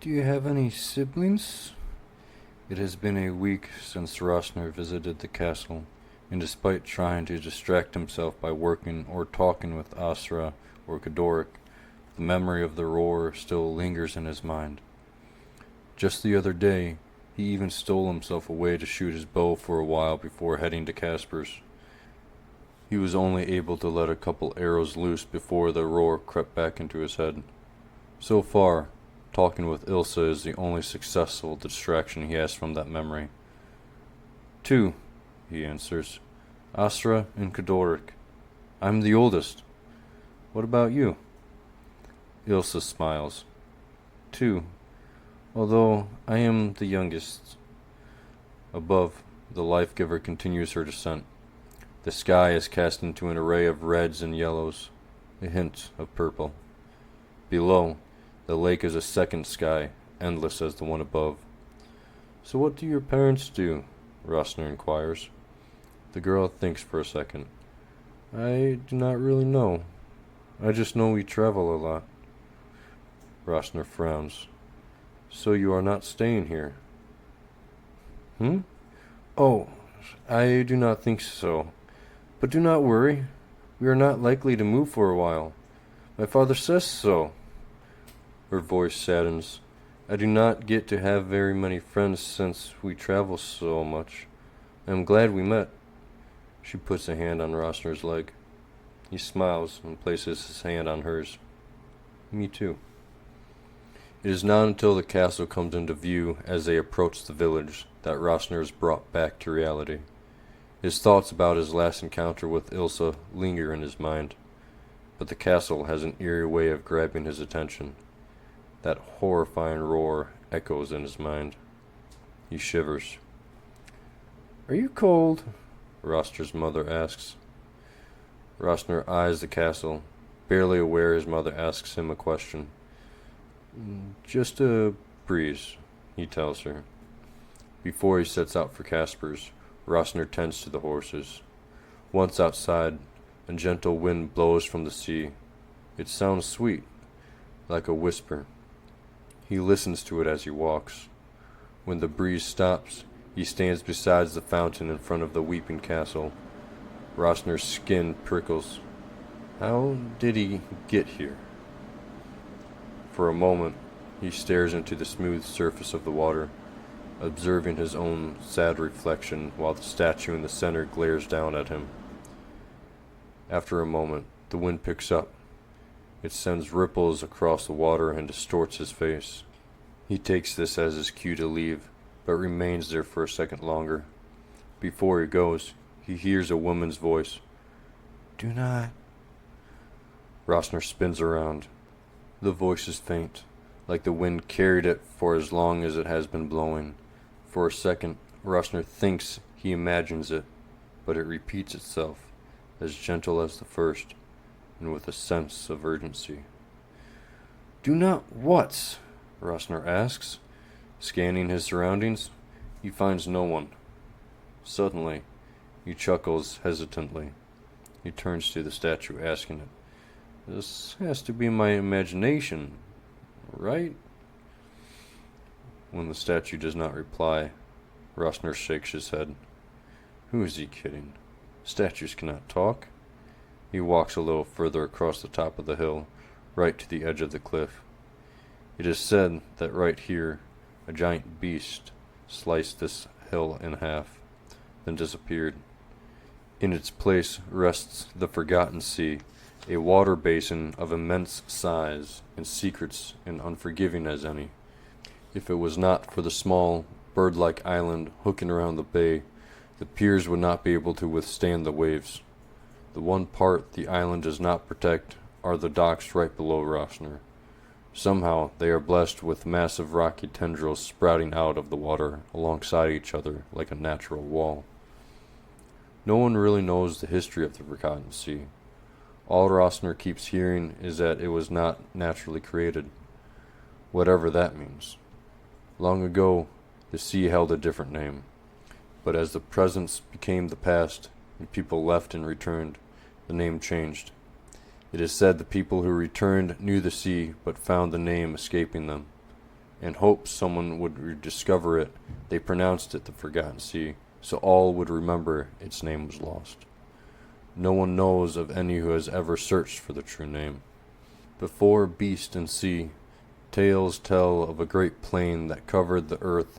Do you have any siblings? It has been a week since Rosner visited the castle, and despite trying to distract himself by working or talking with Asra or Godoric, the memory of the roar still lingers in his mind. Just the other day, he even stole himself away to shoot his bow for a while before heading to Casper's. He was only able to let a couple arrows loose before the roar crept back into his head. So far, talking with Ilsa is the only successful distraction he has from that memory. Two, he answers. Asra and Kodoric. I'm the oldest. What about you? Ilsa smiles. Two, although I am the youngest. Above, the life-giver continues her descent. The sky is cast into an array of reds and yellows, a hint of purple. Below, the lake is a second sky, endless as the one above. So what do your parents do? Rosner inquires. The girl thinks for a second. I do not really know. I just know we travel a lot. Rosner frowns. So you are not staying here? Oh, I do not think so. But do not worry. We are not likely to move for a while. My father says so. Her voice saddens. I do not get to have very many friends since we travel so much. I am glad we met. She puts a hand on Rosner's leg. He smiles and places his hand on hers. Me too. It is not until the castle comes into view as they approach the village that Rosner is brought back to reality. His thoughts about his last encounter with Ilsa linger in his mind, but the castle has an eerie way of grabbing his attention. That horrifying roar echoes in his mind. He shivers. Are you cold? Rosner's mother asks. Rosner eyes the castle, barely aware his mother asks him a question. Just a breeze, he tells her. Before he sets out for Casper's, Rosner tends to the horses. Once outside, a gentle wind blows from the sea. It sounds sweet, like a whisper. He listens to it as he walks. When the breeze stops, he stands beside the fountain in front of the weeping castle. Rosner's skin prickles. How did he get here? For a moment, he stares into the smooth surface of the water, observing his own sad reflection while the statue in the center glares down at him. After a moment, the wind picks up. It sends ripples across the water and distorts his face. He takes this as his cue to leave, but remains there for a second longer. Before he goes, he hears a woman's voice. Do not. Rosner spins around. The voice is faint, like the wind carried it for as long as it has been blowing. For a second, Rosner thinks he imagines it, but it repeats itself, as gentle as the first, and with a sense of urgency. Do not what? Rosner asks. Scanning his surroundings, he finds no one. Suddenly, he chuckles hesitantly. He turns to the statue, asking it, This has to be my imagination, right? When the statue does not reply, Rosner shakes his head. Who is he kidding? Statues cannot talk. He walks a little further across the top of the hill, right to the edge of the cliff. It is said that right here, a giant beast sliced this hill in half, then disappeared. In its place rests the Forgotten Sea, a water basin of immense size and secrets and unforgiving as any. If it was not for the small, bird-like island hooking around the bay, the piers would not be able to withstand the waves. The one part the island does not protect are the docks right below Rosner. Somehow they are blessed with massive rocky tendrils sprouting out of the water alongside each other like a natural wall. No one really knows the history of the Forgotten Sea. All Rosner keeps hearing is that it was not naturally created, whatever that means. Long ago, the sea held a different name, but as the present became the past, and people left and returned, the name changed. It is said the people who returned knew the sea, but found the name escaping them. and hoped someone would rediscover it, they pronounced it the Forgotten Sea, so all would remember its name was lost. No one knows of any who has ever searched for the true name. Before beast and sea, tales tell of a great plain that covered the earth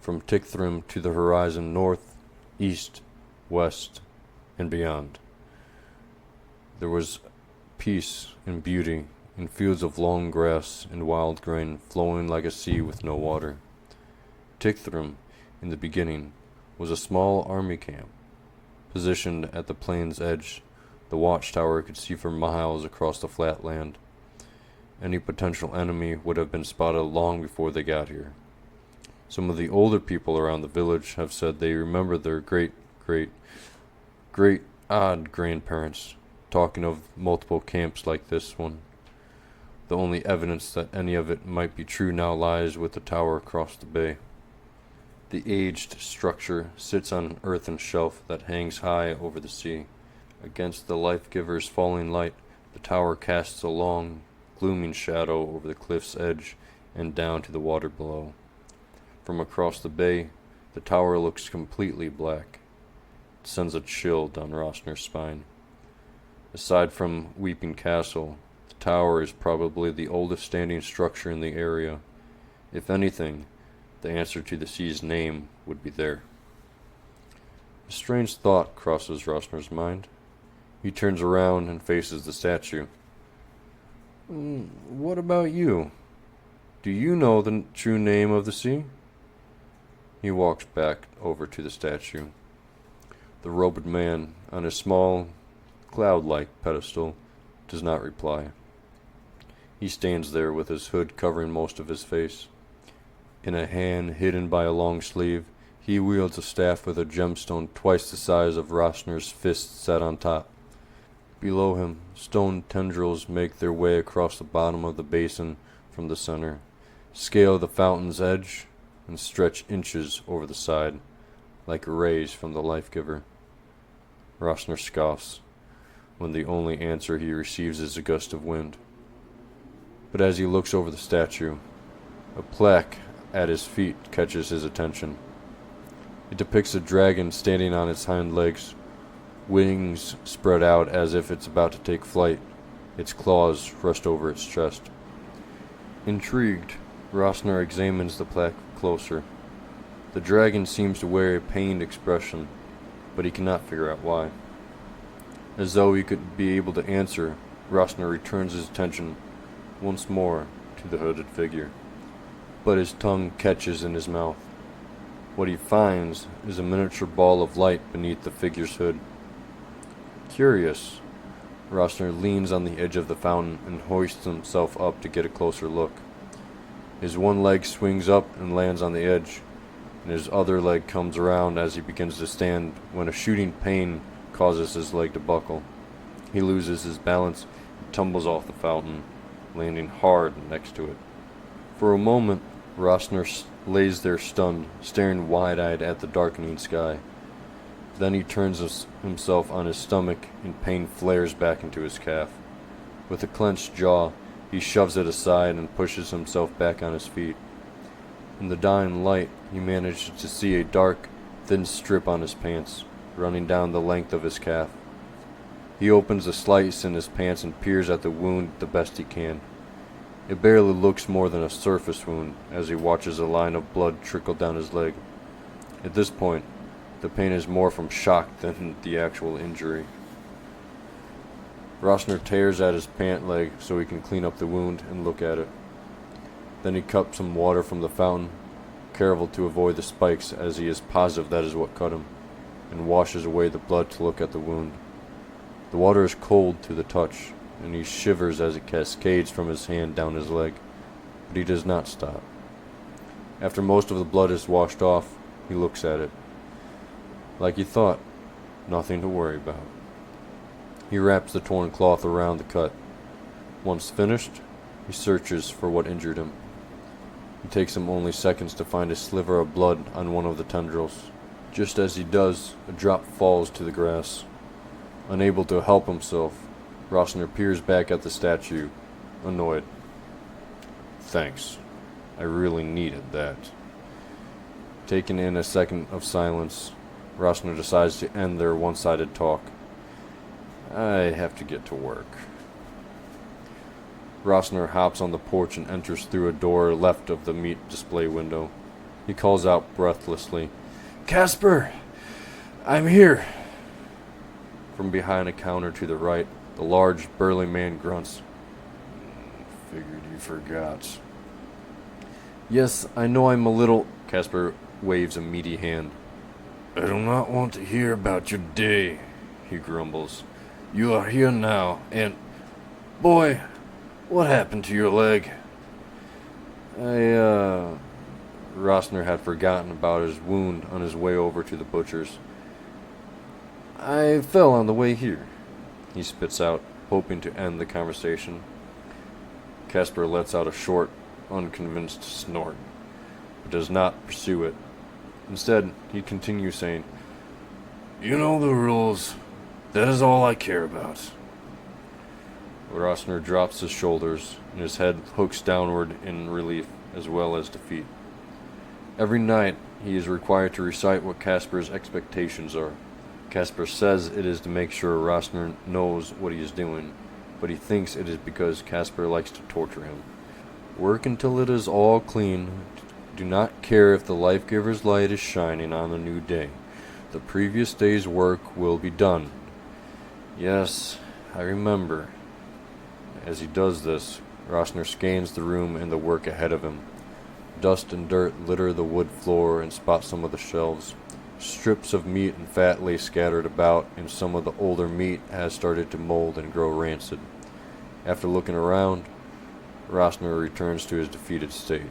from Ticthrim to the horizon north, east, west, and beyond. There was peace and beauty in fields of long grass and wild grain flowing like a sea with no water. Ticthrim, in the beginning, was a small army camp. Positioned at the plain's edge, the watchtower could see for miles across the flat land. Any potential enemy would have been spotted long before they got here. Some of the older people around the village have said they remember their great odd grandparents talking of multiple camps like this one. The only evidence that any of it might be true now lies with the tower across the bay. The aged structure sits on an earthen shelf that hangs high over the sea. Against the life-giver's falling light, the tower casts a long, glooming shadow over the cliff's edge and down to the water below. From across the bay, the tower looks completely black. It sends a chill down Rosner's spine. Aside from Weeping Castle, the tower is probably the oldest standing structure in the area. If anything, the answer to the sea's name would be there. A strange thought crosses Rosner's mind. He turns around and faces the statue. What about you? Do you know the true name of the sea? He walks back over to the statue. The robed man, on a small, cloud-like pedestal, does not reply. He stands there with his hood covering most of his face. In a hand hidden by a long sleeve, he wields a staff with a gemstone twice the size of Rosner's fist set on top. Below him, stone tendrils make their way across the bottom of the basin from the center, scale the fountain's edge, and stretch inches over the side, like rays from the life-giver. Rosner scoffs, when the only answer he receives is a gust of wind. But as he looks over the statue, a plaque at his feet catches his attention. It depicts a dragon standing on its hind legs, wings spread out as if it's about to take flight, its claws thrust over its chest. Intrigued, Rosner examines the plaque closer. The dragon seems to wear a pained expression, but he cannot figure out why. As though he could be able to answer, Rosner returns his attention once more to the hooded figure, but his tongue catches in his mouth. What he finds is a miniature ball of light beneath the figure's hood. Curious, Rosner leans on the edge of the fountain and hoists himself up to get a closer look. His one leg swings up and lands on the edge, and his other leg comes around as he begins to stand when a shooting pain causes his leg to buckle. He loses his balance and tumbles off the fountain, landing hard next to it. For a moment, Rosner lays there stunned, staring wide-eyed at the darkening sky. Then he turns himself on his stomach and pain flares back into his calf. With a clenched jaw, he shoves it aside and pushes himself back on his feet. In the dying light, he manages to see a dark, thin strip on his pants, running down the length of his calf. He opens a slice in his pants and peers at the wound the best he can. It barely looks more than a surface wound as he watches a line of blood trickle down his leg. At this point, the pain is more from shock than the actual injury. Rosner tears at his pant leg so he can clean up the wound and look at it. Then he cups some water from the fountain, careful to avoid the spikes as he is positive that is what cut him, and washes away the blood to look at the wound. The water is cold to the touch, and he shivers as it cascades from his hand down his leg, but he does not stop. After most of the blood is washed off, he looks at it. Like he thought, nothing to worry about. He wraps the torn cloth around the cut. Once finished, he searches for what injured him. It takes him only seconds to find a sliver of blood on one of the tendrils. Just as he does, a drop falls to the grass. Unable to help himself, Rosner peers back at the statue, annoyed. Thanks. I really needed that. Taking in a second of silence, Rosner decides to end their one-sided talk. I have to get to work. Rosner hops on the porch and enters through a door left of the meat display window. He calls out breathlessly, "Casper! I'm here!" From behind a counter to the right, the large, burly man grunts. Figured you forgot. Yes, I know I'm a little... Casper waves a meaty hand. I do not want to hear about your day, he grumbles. You are here now, and... Boy, what happened to your leg? Rosner had forgotten about his wound on his way over to the butcher's. I fell on the way here, he spits out, hoping to end the conversation. Casper lets out a short, unconvinced snort, but does not pursue it. Instead, he continues saying, You know the rules. That is all I care about. Rosner drops his shoulders, and his head hooks downward in relief as well as defeat. Every night, he is required to recite what Casper's expectations are. Casper says it is to make sure Rosner knows what he is doing, but he thinks it is because Casper likes to torture him. Work until it is all clean. Do not care if the life-giver's light is shining on a new day. The previous day's work will be done. Yes, I remember. As he does this, Rosner scans the room and the work ahead of him. Dust and dirt litter the wood floor and spot some of the shelves. Strips of meat and fat lay scattered about, and some of the older meat has started to mold and grow rancid. After looking around, Rosner returns to his defeated state.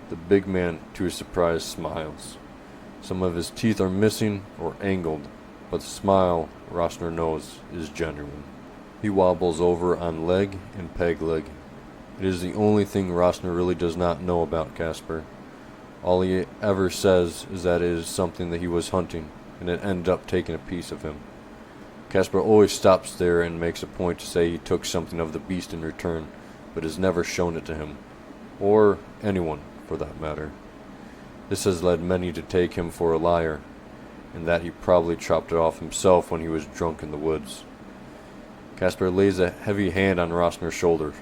The big man, to his surprise, smiles. Some of his teeth are missing or angled, but the smile, Rosner knows, is genuine. He wobbles over on leg and peg leg. It is the only thing Rosner really does not know about Casper. All he ever says is that it is something that he was hunting, and it ended up taking a piece of him. Casper always stops there and makes a point to say he took something of the beast in return, but has never shown it to him, or anyone, for that matter. This has led many to take him for a liar, and that he probably chopped it off himself when he was drunk in the woods. Casper lays a heavy hand on Rosner's shoulder.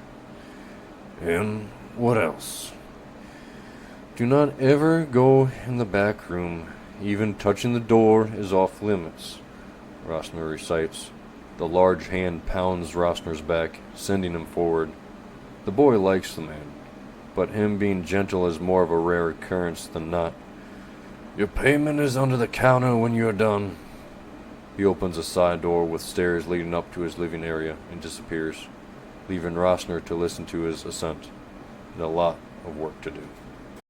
And what else? Do not ever go in the back room. Even touching the door is off limits, Rosner recites. The large hand pounds Rosner's back, sending him forward. The boy likes the man, but him being gentle is more of a rare occurrence than not. Your payment is under the counter when you are done. He opens a side door with stairs leading up to his living area and disappears, leaving Rosner to listen to his ascent and a lot of work to do.